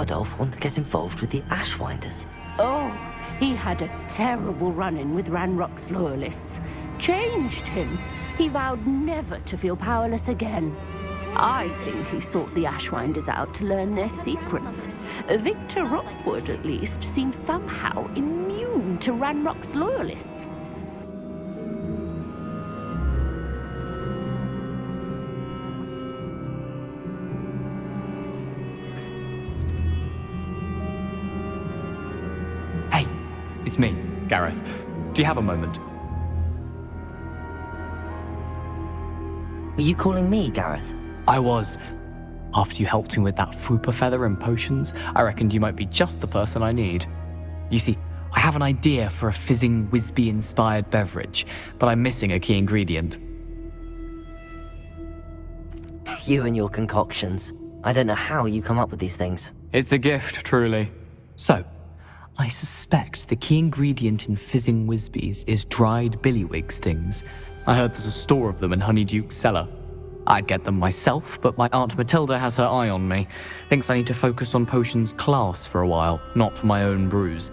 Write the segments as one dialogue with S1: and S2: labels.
S1: Bardolph once get involved with the Ashwinders?
S2: Oh, he had a terrible run-in with Ranrock's loyalists. Changed him. He vowed never to feel powerless again. I think he sought the Ashwinders out to learn their secrets. Victor Rockwood, at least, seems somehow immune to Ranrock's loyalists.
S3: Hey, it's me, Gareth. Do you have a moment?
S1: Are you calling me, Gareth?
S3: I was. After you helped me with that Fupa feather and potions, I reckoned you might be just the person I need. You see, I have an idea for a fizzing Whizbee-inspired beverage, but I'm missing a key ingredient.
S1: You and your concoctions. I don't know how you come up with these things.
S3: It's a gift, truly. So, I suspect the key ingredient in fizzing Whizbees is dried billywig stings. I heard there's a store of them in Honeyduke's cellar. I'd get them myself, but my Aunt Matilda has her eye on me. Thinks I need to focus on potions class for a while, not for my own brews.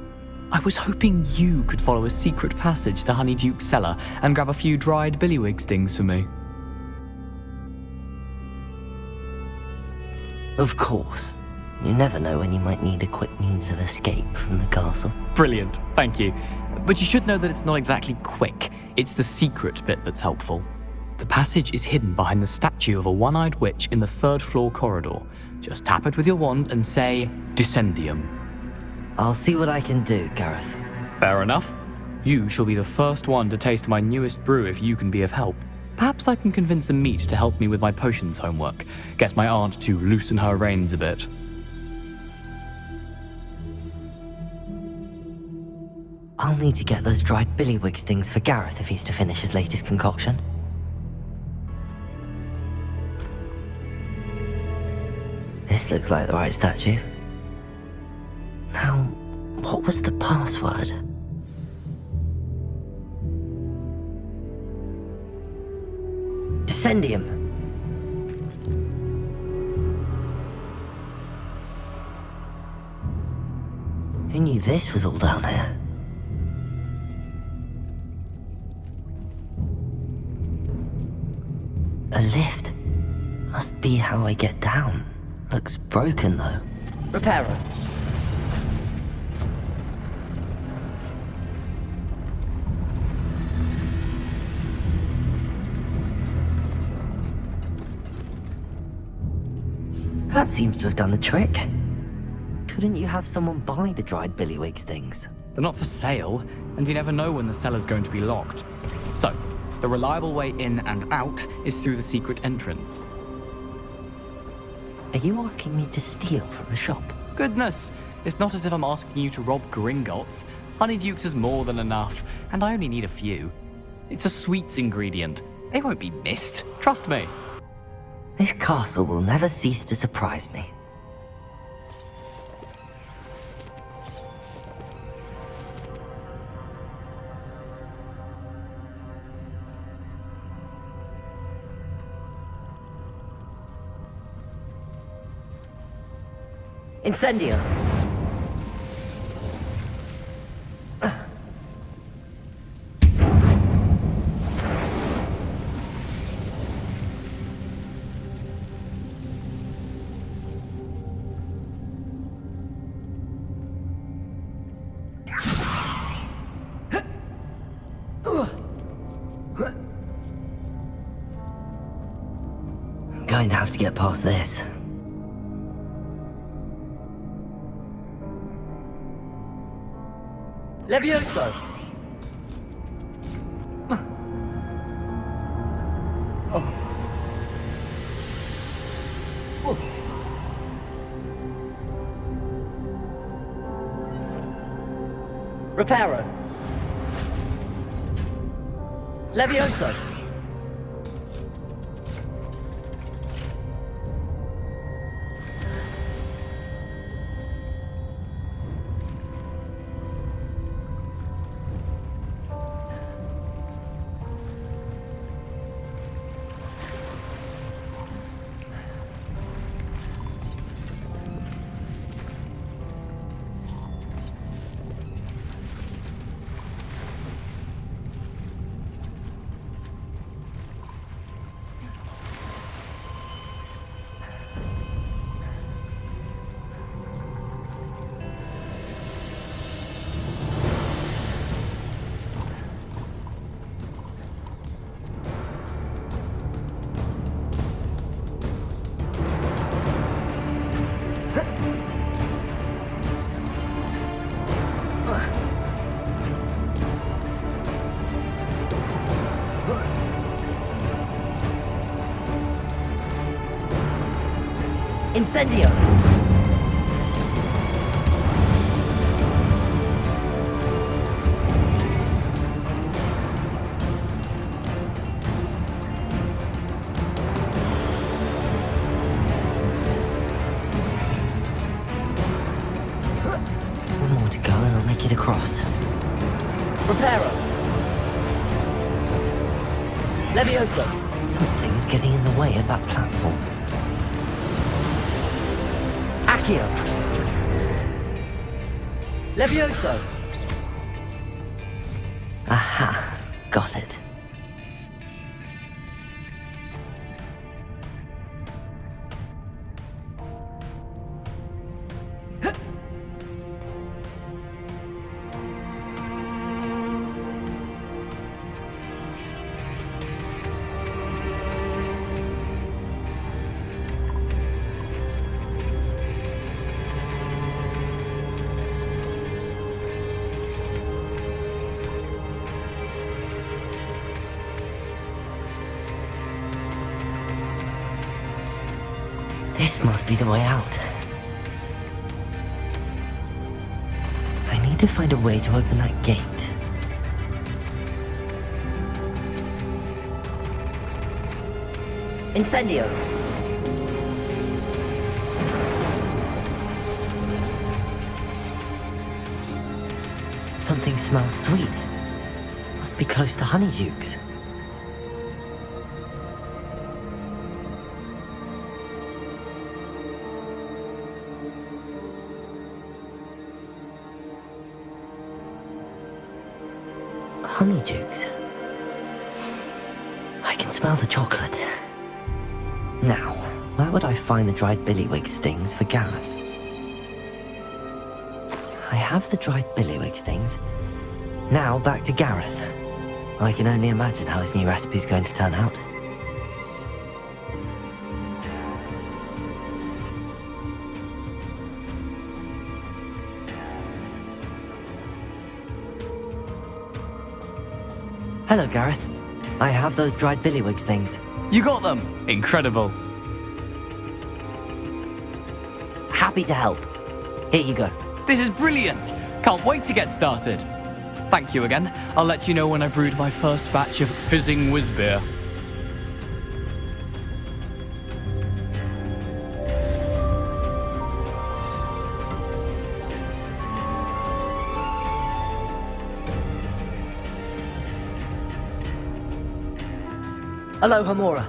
S3: I was hoping you could follow a secret passage to Honeyduke's cellar and grab a few dried billywig stings for me.
S1: Of course. You never know when you might need a quick means of escape from the castle.
S3: Brilliant, thank you. But you should know that it's not exactly quick. It's the secret bit that's helpful. The passage is hidden behind the statue of a one-eyed witch in the third-floor corridor. Just tap it with your wand and say, Descendium.
S1: I'll see what I can do, Gareth.
S3: Fair enough. You shall be the first one to taste my newest brew if you can be of help. Perhaps I can convince a meat to help me with my potions homework. Get my aunt to loosen her reins a bit.
S1: I'll need to get those dried billywig stings for Gareth if he's to finish his latest concoction. This looks like the right statue. Now, what was the password? Descendium. Who knew this was all down here? A lift. Must be how I get down. Looks broken, though. Repairer. That seems to have done the trick. Couldn't you have someone buy the dried billywig stings?
S3: They're not for sale, and you never know when the cellar's going to be locked. So, the reliable way in and out is through the secret entrance.
S1: Are you asking me to steal from a shop?
S3: Goodness, it's not as if I'm asking you to rob Gringotts. Honeyduke's is more than enough, and I only need a few. It's a sweets ingredient. They won't be missed, trust me.
S1: This castle will never cease to surprise me. Incendio! I'm going to have to get past this. Levioso! Reparo! Levioso! Incendio! One more to go and I'll make it across. Reparo! Levioso! Something's getting in the way of that platform. Accio! Levioso! Aha, got it. This must be the way out. I need to find a way to open that gate. Incendio! Something smells sweet. Must be close to Honeydukes. Honeydukes. I can smell the chocolate. Now, where would I find the dried billywig stings for Gareth? I have the dried billywig stings. Now back to Gareth. I can only imagine how his new recipe's going to turn out. Hello, Gareth. I have those dried billywig things.
S3: You got them! Incredible.
S1: Happy to help. Here you go.
S3: This is brilliant! Can't wait to get started. Thank you again. I'll let you know when I brewed my first batch of fizzing whizbeer.
S1: Hello, Hamora.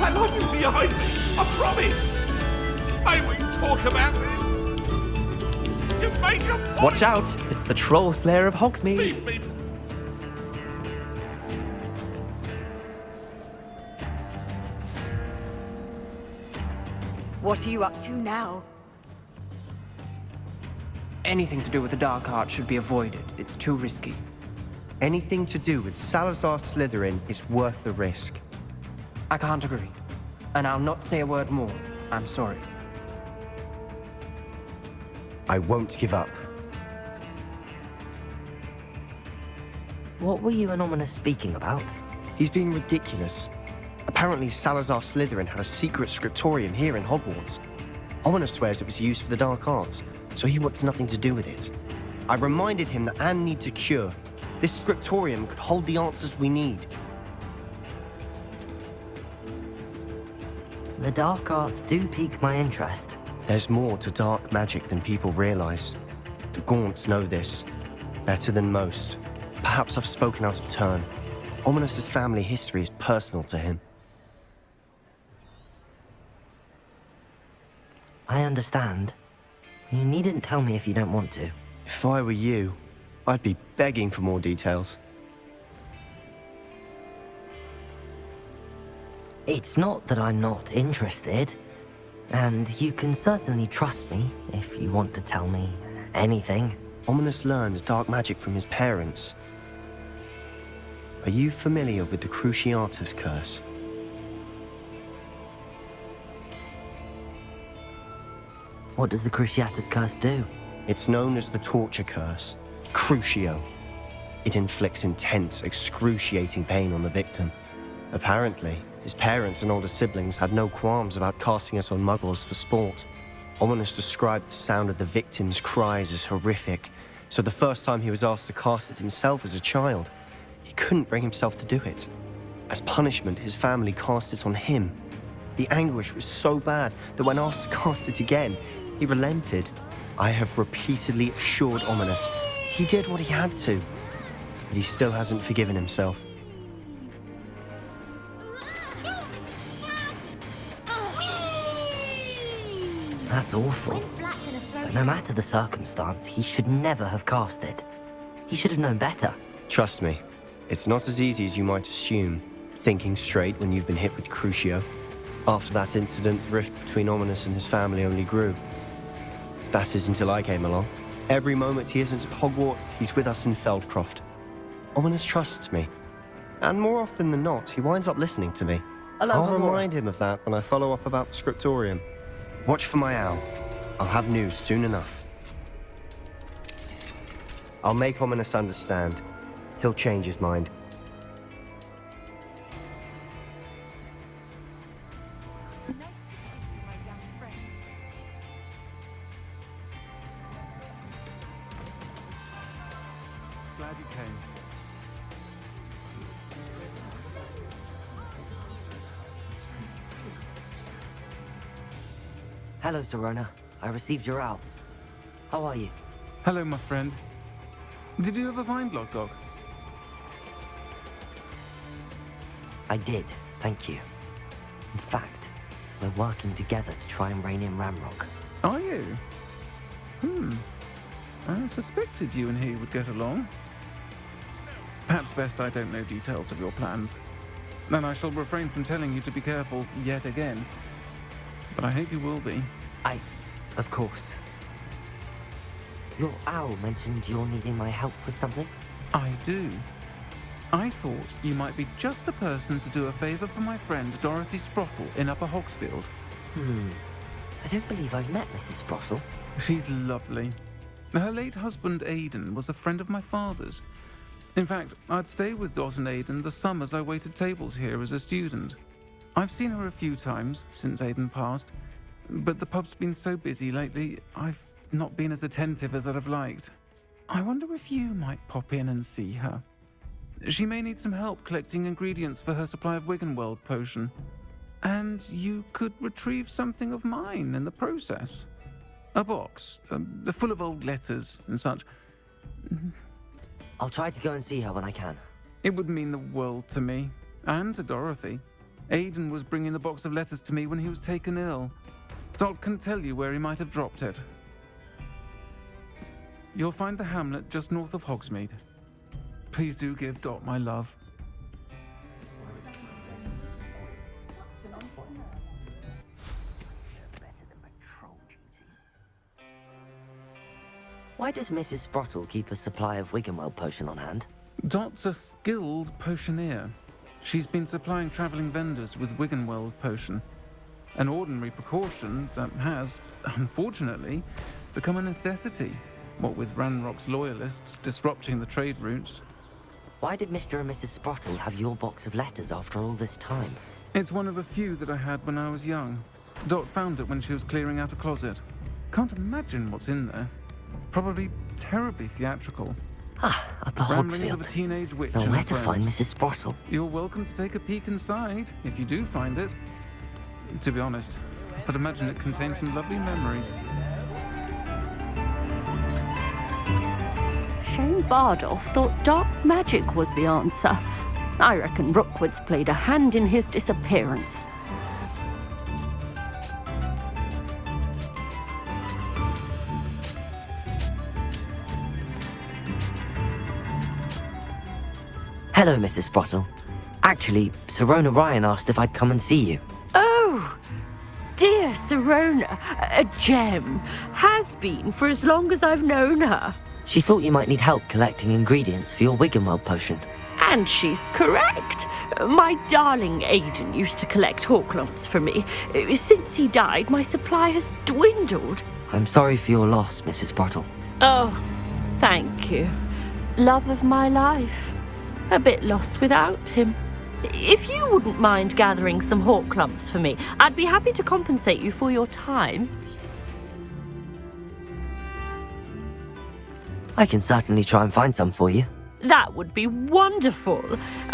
S4: I love you behind me, I promise! I won't talk about it! You've made your point!
S5: Watch out! It's the troll slayer of Hogsmeade.
S4: Leave me.
S6: What are you up to now?
S7: Anything to do with the dark art should be avoided. It's too risky.
S5: Anything to do with Salazar Slytherin is worth the risk.
S7: I can't agree. And I'll not say a word more. I'm sorry.
S5: I won't give up.
S1: What were you and Ominous speaking about?
S5: He's being ridiculous. Apparently Salazar Slytherin had a secret scriptorium here in Hogwarts. Ominous swears it was used for the dark arts, so he wants nothing to do with it. I reminded him that Anne needs a cure. This scriptorium could hold the answers we need.
S1: The dark arts do pique my interest.
S5: There's more to dark magic than people realize. The Gaunts know this better than most. Perhaps I've spoken out of turn. Ominous's family history is personal to him.
S1: I understand. You needn't tell me if you don't want to.
S5: If I were you, I'd be begging for more details.
S1: It's not that I'm not interested. And you can certainly trust me if you want to tell me anything.
S5: Ominous learned dark magic from his parents. Are you familiar with the Cruciatus curse?
S1: What does the Cruciatus curse do?
S5: It's known as the torture curse, Crucio. It inflicts intense, excruciating pain on the victim. Apparently, his parents and older siblings had no qualms about casting it on muggles for sport. Ominous described the sound of the victim's cries as horrific, so the first time he was asked to cast it himself as a child, he couldn't bring himself to do it. As punishment, his family cast it on him. The anguish was so bad that when asked to cast it again, he relented. I have repeatedly assured Ominous that he did what he had to, but he still hasn't forgiven himself.
S1: That's awful. But no matter the circumstance, he should never have cast it. He should have known better.
S5: Trust me, it's not as easy as you might assume, thinking straight when you've been hit with Crucio. After that incident, the rift between Ominous and his family only grew. That is until I came along. Every moment he isn't at Hogwarts, he's with us in Feldcroft. Ominous trusts me. And more often than not, he winds up listening to me. I'll remind him of that when I follow up about the scriptorium. Watch for my owl. I'll have news soon enough. I'll make Ominous understand. He'll change his mind.
S6: Glad you came.
S1: Hello, Serona. I received your owl. How are you?
S6: Hello, my friend. Did you ever find Lockdog?
S1: I did, thank you. In fact, we're working together to try and rein in Ramrock.
S6: Are you? I suspected you and he would get along. Perhaps best I don't know details of your plans. And I shall refrain from telling you to be careful yet again. But I hope you will be.
S1: Of course. Your owl mentioned you're needing my help with something?
S6: I do. I thought you might be just the person to do a favor for my friend Dorothy Sprottle in Upper Hogsfield.
S1: I don't believe I've met Mrs. Sprottle.
S6: She's lovely. Her late husband Aidan was a friend of my father's. In fact, I'd stay with Dot and Aidan the summers I waited tables here as a student. I've seen her a few times since Aidan passed, but the pub's been so busy lately, I've not been as attentive as I'd have liked. I wonder if you might pop in and see her. She may need some help collecting ingredients for her supply of Wiggenweld potion. And you could retrieve something of mine in the process. A box, full of old letters and such.
S1: I'll try to go and see her when I can.
S6: It would mean the world to me, and to Dorothy. Aidan was bringing the box of letters to me when he was taken ill. Dot can tell you where he might have dropped it. You'll find the hamlet just north of Hogsmeade. Please do give Dot my love.
S1: Why does Mrs. Sprottle keep a supply of Wiggenweld potion on hand?
S6: Dot's a skilled potioneer. She's been supplying travelling vendors with Wiggenweld potion. An ordinary precaution that has, unfortunately, become a necessity, what with Ranrock's loyalists disrupting the trade routes.
S1: Why did Mr. and Mrs. Sprottle have your box of letters after all this time?
S6: It's one of a few that I had when I was young. Dot found it when she was clearing out a closet. Can't imagine what's in there. Probably terribly theatrical.
S1: Upper
S6: Ramblings of a
S1: Hogsfield.
S6: teenage witch
S1: Now
S6: and
S1: where
S6: her
S1: to find
S6: friends.
S1: Mrs. Sprottle?
S6: You're welcome to take a peek inside, if you do find it. To be honest, I'd imagine it contains some lovely memories.
S2: Shane Bardolph thought dark magic was the answer. I reckon Rookwood's played a hand in his disappearance.
S1: Hello, Mrs. Sprottle. Actually, Serona Ryan asked if I'd come and see you.
S2: Oh, dear Serona, a gem. Has been for as long as I've known her.
S1: She thought you might need help collecting ingredients for your Wiggenweld potion.
S2: And she's correct. My darling Aidan used to collect hawk lumps for me. Since he died, my supply has dwindled.
S1: I'm sorry for your loss, Mrs. Brottle.
S2: Oh, thank you. Love of my life. A bit lost without him. If you wouldn't mind gathering some hawk lumps for me, I'd be happy to compensate you for your time.
S1: I can certainly try and find some for you.
S2: That would be wonderful.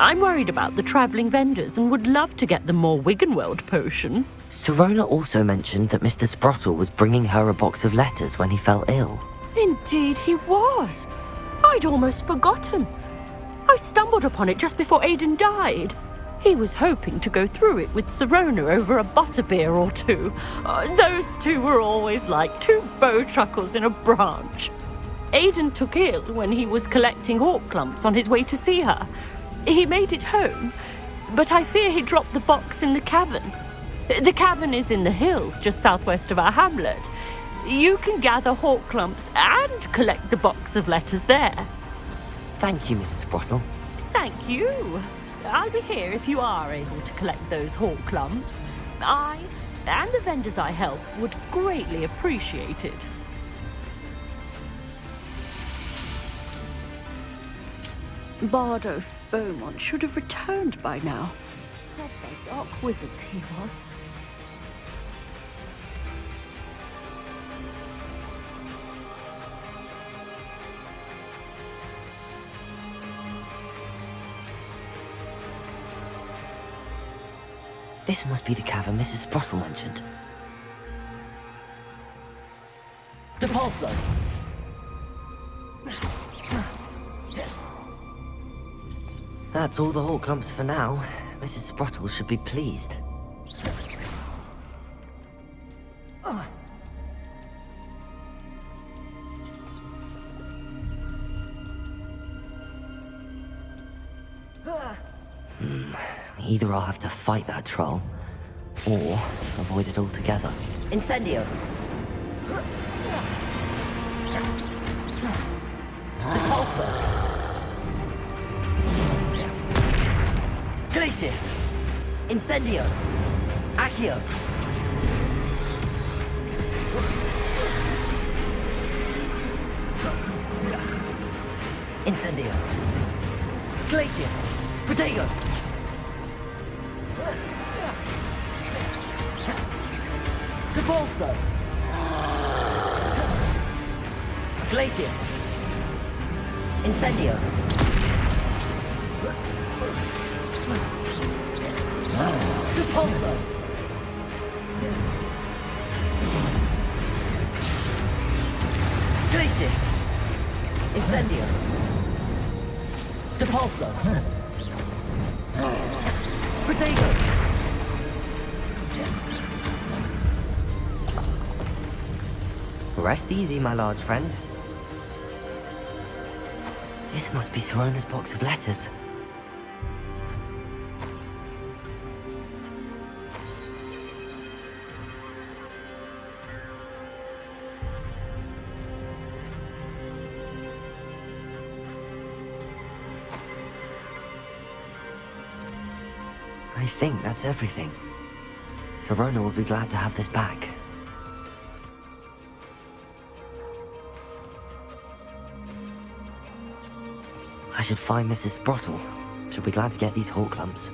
S2: I'm worried about the travelling vendors and would love to get them more Wiggenweld potion.
S1: Sirona also mentioned that Mr. Sprottle was bringing her a box of letters when he fell ill.
S2: Indeed he was. I'd almost forgotten. I stumbled upon it just before Aidan died. He was hoping to go through it with Sirona over a butterbeer or two. Those two were always like two bowtruckles in a branch. Aidan took ill when he was collecting hawk lumps on his way to see her. He made it home, but I fear he dropped the box in the cavern. The cavern is in the hills just southwest of our hamlet. You can gather hawk lumps and collect the box of letters there.
S1: Thank you, Mrs. Brottle.
S2: Thank you. I'll be here if you are able to collect those hawk lumps. I and the vendors I help would greatly appreciate it. Bardo Beaumont should have returned by now. What the dark wizards he was.
S1: This must be the cavern Mrs. Sprottle mentioned. Depulso! That's all the hawk lumps for now. Mrs. Sprottle should be pleased. Either I'll have to fight that troll, or avoid it altogether. Incendio! Depulso! Glacius! Incendio! Accio! Incendio! Glacius! Protego! Depulso! Glacius! Incendio! Depulso! Glacius! Incendio! Depulso! Protego! Rest easy, my large friend. This must be Sirona's box of letters. I think that's everything. Sirona will be glad to have this back. I should find Mrs. Sprottle. She'll be glad to get these hawk lumps.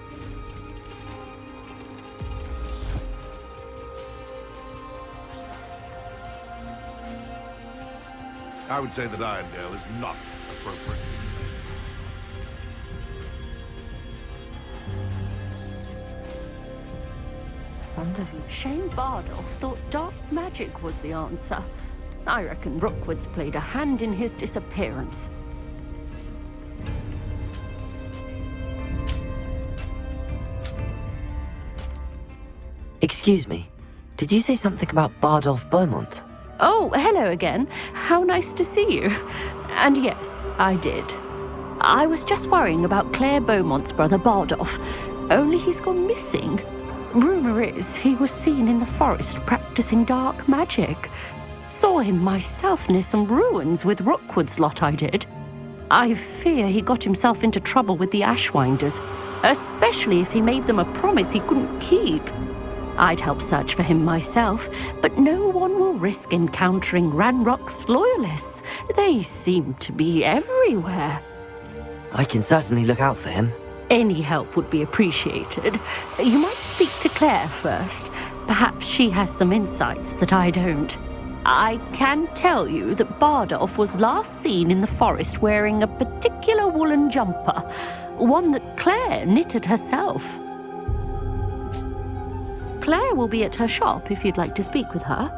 S4: I would say that Irondale is not appropriate.
S2: Wonder who Shane Bardolph thought dark magic was the answer. I reckon Rookwood's played a hand in his disappearance.
S1: Excuse me, did you say something about Bardolph Beaumont?
S2: Oh, hello again. How nice to see you. And yes, I did. I was just worrying about Claire Beaumont's brother Bardolph, only he's gone missing. Rumour is he was seen in the forest practicing dark magic. Saw him myself near some ruins with Rookwood's lot, I did. I fear he got himself into trouble with the Ashwinders, especially if he made them a promise he couldn't keep. I'd help search for him myself, but no one will risk encountering Ranrock's loyalists. They seem to be everywhere.
S1: I can certainly look out for him.
S2: Any help would be appreciated. You might speak to Claire first. Perhaps she has some insights that I don't. I can tell you that Bardolph was last seen in the forest wearing a particular woolen jumper, one that Claire knitted herself. Claire will be at her shop if you'd like to speak with her.